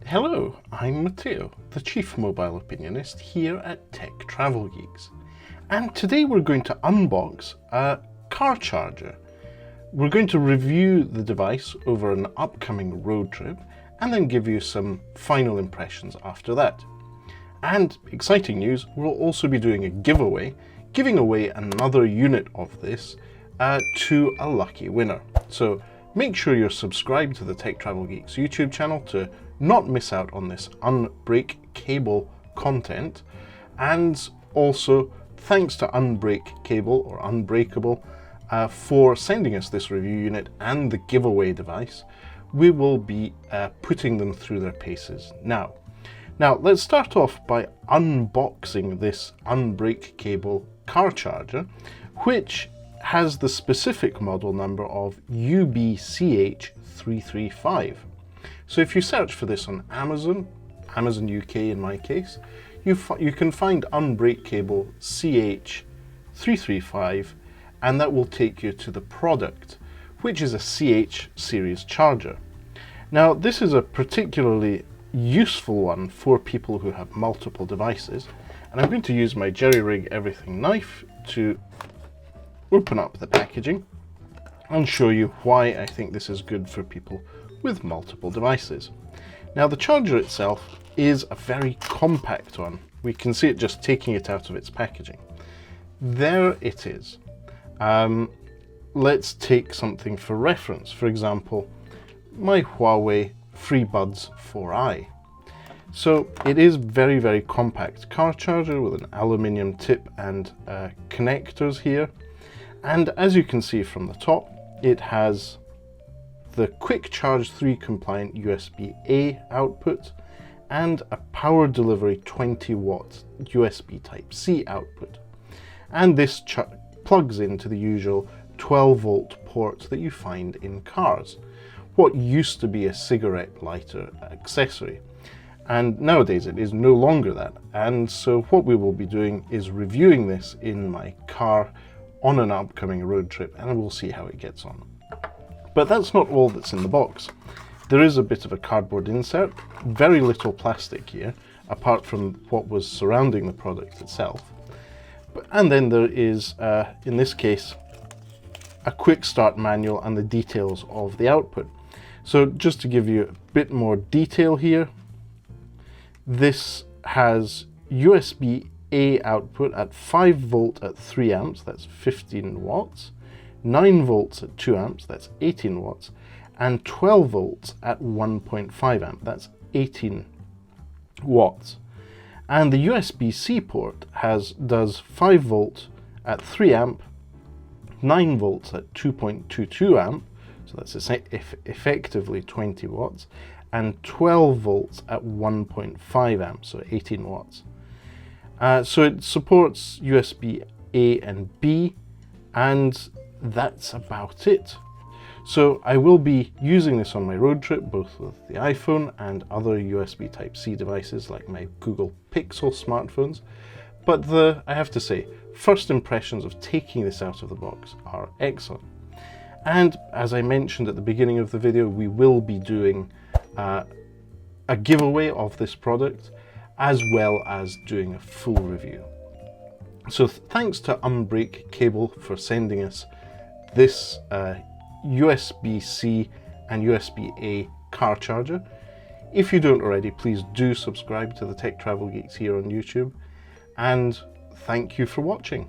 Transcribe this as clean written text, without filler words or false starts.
Hello, I'm Matteo, the Chief Mobile Opinionist here at Tech Travel Geeks. And today we're going to unbox a car charger. We're going to review the device over an upcoming road trip and then give you some final impressions after that. And exciting news, we'll also be doing a giveaway, giving away another unit of this to a lucky winner. So make sure you're subscribed to the Tech Travel Geeks YouTube channel to not miss out on this UnbreakCable content. And also thanks to UnbreakCable or Unbreakable for sending us this review unit and the giveaway device. We will be putting them through their paces now. Now let's start off by unboxing this UnbreakCable car charger, which has the specific model number of UBCH335. So if you search for this on Amazon UK in my case, you can find UnbreakCable CH335, and that will take you to the product, which is a CH series charger. Now this is a particularly useful one for people who have multiple devices, and I'm going to use my jerry rig everything knife to open up the packaging and show you why I think this is good for people with multiple devices. Now the charger itself is a very compact one. We can see it just taking it out of its packaging. There it is. Let's take something for reference. For example, my Huawei FreeBuds 4i. So it is very, very compact car charger with an aluminium tip and connectors here. And as you can see from the top, it has the QuickCharge 3 compliant USB-A output and a power delivery 20 watt USB Type-C output. And this plugs into the usual 12 volt port that you find in cars, what used to be a cigarette lighter accessory. And nowadays it is no longer that. And so what we will be doing is reviewing this in my car on an upcoming road trip, and we'll see how it gets on. But that's not all that's in the box. There is a bit of a cardboard insert, very little plastic here, apart from what was surrounding the product itself. And then there is, in this case, a quick start manual and the details of the output. So just to give you a bit more detail here, this has USB-A output at 5 volt at 3 amps, that's 15 watts, 9 volts at 2 amps, that's 18 watts, and 12 volts at 1.5 amp, that's 18 watts. And the USB-C port does 5 volt at 3 amp, 9 volts at 2.22 amp, so that's effectively 20 watts, and 12 volts at 1.5 amp, so 18 watts. So it supports USB-A and B, and that's about it. So I will be using this on my road trip, both with the iPhone and other USB Type-C devices like my Google Pixel smartphones. But I have to say, first impressions of taking this out of the box are excellent. And as I mentioned at the beginning of the video, we will be doing a giveaway of this product, as well as doing a full review. So thanks to UnbreakCable for sending us this USB-C and USB-A car charger. If you don't already, please do subscribe to the Tech Travel Geeks here on YouTube, and thank you for watching.